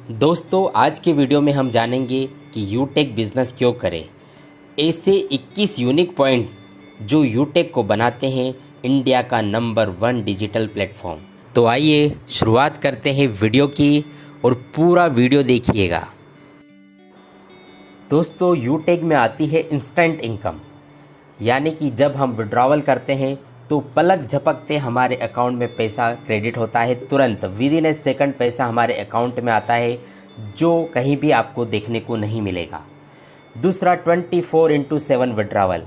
दोस्तों आज के वीडियो में हम जानेंगे कि यूटेक बिज़नेस क्यों करें। ऐसे 21 यूनिक पॉइंट जो यूटेक को बनाते हैं इंडिया का नंबर 1 डिजिटल प्लेटफॉर्म। तो आइए शुरुआत करते हैं वीडियो की और पूरा वीडियो देखिएगा। दोस्तों यूटेक में आती है इंस्टेंट इनकम, यानी कि जब हम विड्रॉवल करते हैं तो पलक झपकते हमारे अकाउंट में पैसा क्रेडिट होता है, तुरंत विद इन ए सेकंड पैसा हमारे अकाउंट में आता है, जो कहीं भी आपको देखने को नहीं मिलेगा। दूसरा 24/7 विड्रॉवल,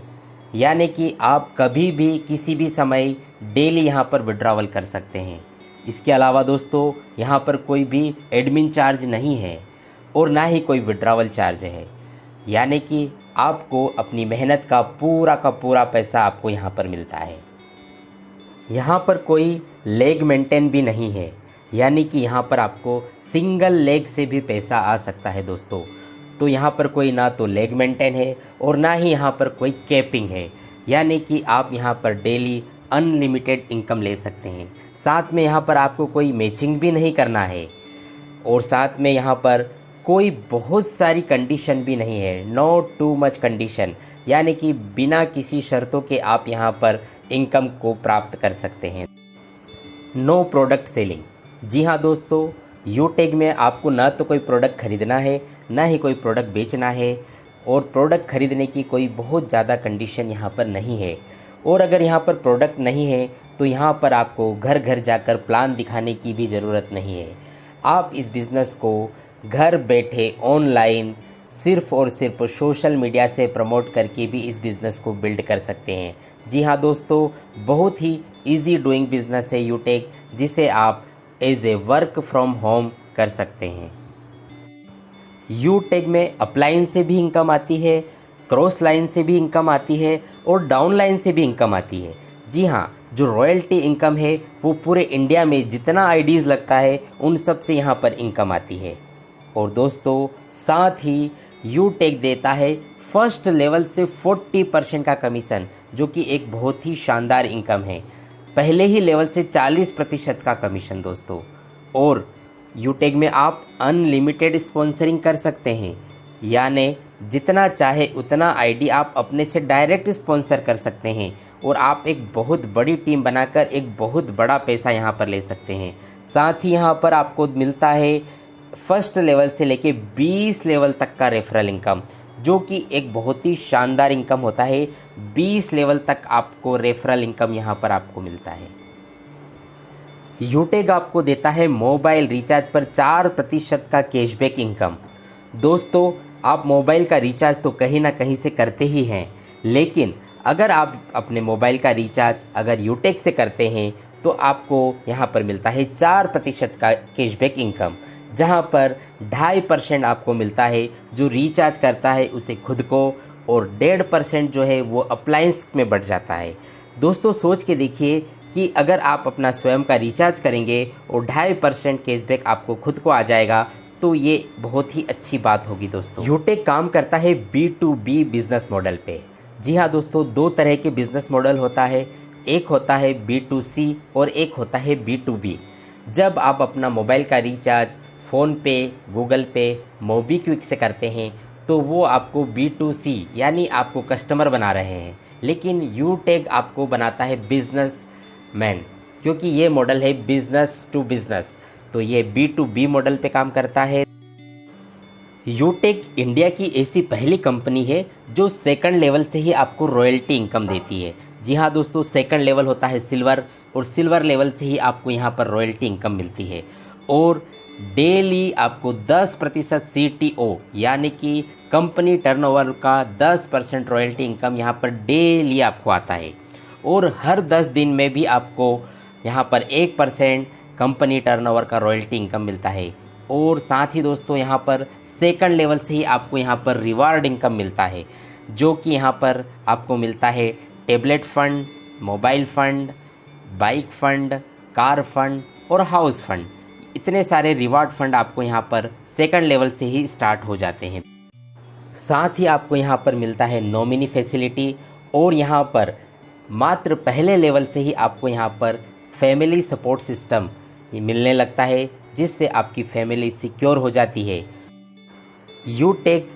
यानी कि आप कभी भी किसी भी समय डेली यहाँ पर विड्रॉवल कर सकते हैं। इसके अलावा दोस्तों यहाँ पर कोई भी एडमिन चार्ज नहीं है और ना ही कोई विड्रॉवल चार्ज है, यानी कि आपको अपनी मेहनत का पूरा पैसा आपको यहाँ पर मिलता है। यहाँ पर कोई लेग मेंटेन भी नहीं है, यानी कि यहाँ पर आपको सिंगल लेग से भी पैसा आ सकता है दोस्तों। तो यहाँ पर कोई ना तो लेग मेंटेन है और ना ही यहाँ पर कोई कैपिंग है, यानी कि आप यहाँ पर डेली अनलिमिटेड इनकम ले सकते हैं। साथ में यहाँ पर आपको कोई मैचिंग भी नहीं करना है और साथ में यहाँ पर कोई बहुत सारी कंडीशन भी नहीं है, नो टू मच कंडीशन, यानी कि बिना किसी शर्तों के आप यहाँ पर इनकम को प्राप्त कर सकते हैं। नो प्रोडक्ट सेलिंग, जी हाँ दोस्तों, यूटेक में आपको ना तो कोई प्रोडक्ट खरीदना है ना ही कोई प्रोडक्ट बेचना है और प्रोडक्ट खरीदने की कोई बहुत ज़्यादा कंडीशन यहाँ पर नहीं है। और अगर यहाँ पर प्रोडक्ट नहीं है तो यहाँ पर आपको घर घर जाकर प्लान दिखाने की भी ज़रूरत नहीं है। आप इस बिज़नेस को घर बैठे ऑनलाइन सिर्फ़ और सिर्फ सोशल मीडिया से प्रमोट करके भी इस बिज़नेस को बिल्ड कर सकते हैं। जी हाँ दोस्तों, बहुत ही इजी डूइंग बिज़नेस है यूटेक, जिसे आप as a work from home कर सकते हैं। यूटेक में अपलाइन से भी इनकम आती है, क्रॉस लाइन से भी इनकम आती है और डाउन लाइन से भी इनकम आती है। जी हाँ, जो रॉयल्टी इनकम है वो पूरे इंडिया में जितना आईडीज़ लगता है उन सब से यहाँ पर इनकम आती है। और दोस्तों साथ ही यूटेक देता है फर्स्ट लेवल से 40% का कमीशन, जो कि एक बहुत ही शानदार इनकम है। पहले ही लेवल से 40% का कमीशन दोस्तों। और यूटेक में आप अनलिमिटेड स्पॉन्सरिंग कर सकते हैं, यानी जितना चाहे उतना आईडी आप अपने से डायरेक्ट स्पॉन्सर कर सकते हैं और आप एक बहुत बड़ी टीम बनाकर एक बहुत बड़ा पैसा यहाँ पर ले सकते हैं। साथ ही यहाँ पर आपको मिलता है फर्स्ट लेवल से लेके 20 लेवल तक का रेफरल इनकम, जो कि एक बहुत ही शानदार इनकम होता है। 20 लेवल तक आपको रेफरल इनकम यहाँ पर आपको मिलता है। यूटेक आपको देता है मोबाइल रिचार्ज पर 4% का कैशबैक इनकम। दोस्तों आप मोबाइल का रिचार्ज तो कहीं ना कहीं से करते ही हैं, लेकिन अगर आप अपने मोबाइल का रिचार्ज अगर यूटेक से करते हैं तो आपको यहाँ पर मिलता है 4% का कैशबैक इनकम, जहाँ पर 2.5% आपको मिलता है जो रिचार्ज करता है उसे खुद को, और 1.5% जो है वो अप्लायंस में बढ़ जाता है। दोस्तों सोच के देखिए कि अगर आप अपना स्वयं का रिचार्ज करेंगे और 2.5% कैशबैक आपको खुद को आ जाएगा, तो ये बहुत ही अच्छी बात होगी दोस्तों। यूटेक काम करता है B2B बिजनेस मॉडल पे। जी हाँ दोस्तों, 2 तरह के बिजनेस मॉडल होता है, एक होता है B2C और एक होता है B2B। जब आप अपना मोबाइल का रिचार्ज फ़ोन पे, गूगल पे, मोबीक्विक से करते हैं तो वो आपको B2C यानी आपको कस्टमर बना रहे हैं, लेकिन यूटेक आपको बनाता है बिजनेस मैन, क्योंकि ये मॉडल है बिजनेस टू बिजनेस, तो ये B2B मॉडल पे काम करता है। यूटेक इंडिया की ऐसी पहली कंपनी है जो सेकंड लेवल से ही आपको रॉयल्टी इनकम देती है। जी हाँ दोस्तों, सेकंड लेवल होता है सिल्वर और सिल्वर लेवल से ही आपको यहाँ पर रॉयल्टी इनकम मिलती है। और डेली आपको 10% CTO यानी कि कंपनी टर्नओवर का 10% रॉयल्टी इनकम यहाँ पर डेली आपको आता है। और हर 10 दिन में भी आपको यहाँ पर 1% कंपनी टर्नओवर का रॉयल्टी इनकम मिलता है। और साथ ही दोस्तों यहाँ पर सेकंड लेवल से ही आपको यहाँ पर रिवार्ड इनकम मिलता है, जो कि यहाँ पर आपको मिलता है tablet fund, mobile fund, bike fund, car fund और हाउस फंड। इतने सारे रिवार्ड फंड आपको यहाँ पर सेकंड लेवल से ही स्टार्ट हो जाते हैं। साथ ही आपको यहाँ पर मिलता है नॉमिनी फैसिलिटी, और यहाँ पर मात्र पहले लेवल से ही आपको यहाँ पर फैमिली सपोर्ट सिस्टम मिलने लगता है, जिससे आपकी फैमिली सिक्योर हो जाती है। यूटेक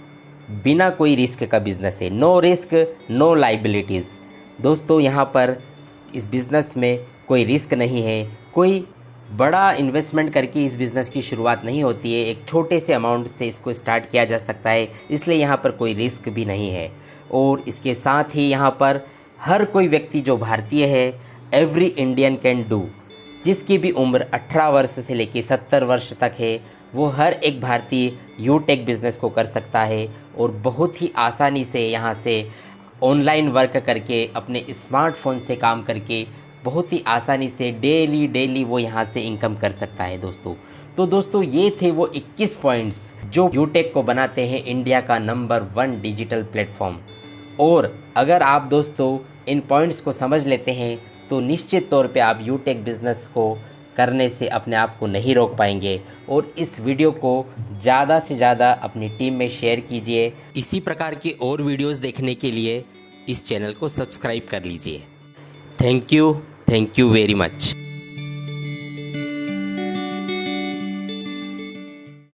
बिना कोई रिस्क का बिज़नेस है, नो रिस्क नो लाइबिलिटीज़। दोस्तों यहाँ पर इस बिज़नेस में कोई रिस्क नहीं है, कोई बड़ा इन्वेस्टमेंट करके इस बिज़नेस की शुरुआत नहीं होती है, एक छोटे से अमाउंट से इसको स्टार्ट किया जा सकता है, इसलिए यहाँ पर कोई रिस्क भी नहीं है। और इसके साथ ही यहाँ पर हर कोई व्यक्ति जो भारतीय है, एवरी इंडियन कैन डू, जिसकी भी उम्र 18 वर्ष से लेकर 70 वर्ष तक है, वो हर एक भारतीय यूटेक बिज़नेस को कर सकता है और बहुत ही आसानी से यहाँ से ऑनलाइन वर्क करके, अपने स्मार्टफोन से काम करके बहुत ही आसानी से डेली वो यहाँ से इनकम कर सकता है दोस्तों। तो दोस्तों ये थे वो 21 पॉइंट्स जो यूटेक को बनाते हैं इंडिया का नंबर 1 डिजिटल प्लेटफॉर्म। और अगर आप दोस्तों इन पॉइंट्स को समझ लेते हैं तो निश्चित तौर पे आप यूटेक बिज़नेस को करने से अपने आप को नहीं रोक पाएंगे। और इस वीडियो को ज़्यादा से ज़्यादा अपनी टीम में शेयर कीजिए। इसी प्रकार के और वीडियोस देखने के लिए इस चैनल को सब्सक्राइब कर लीजिए। Thank you very much.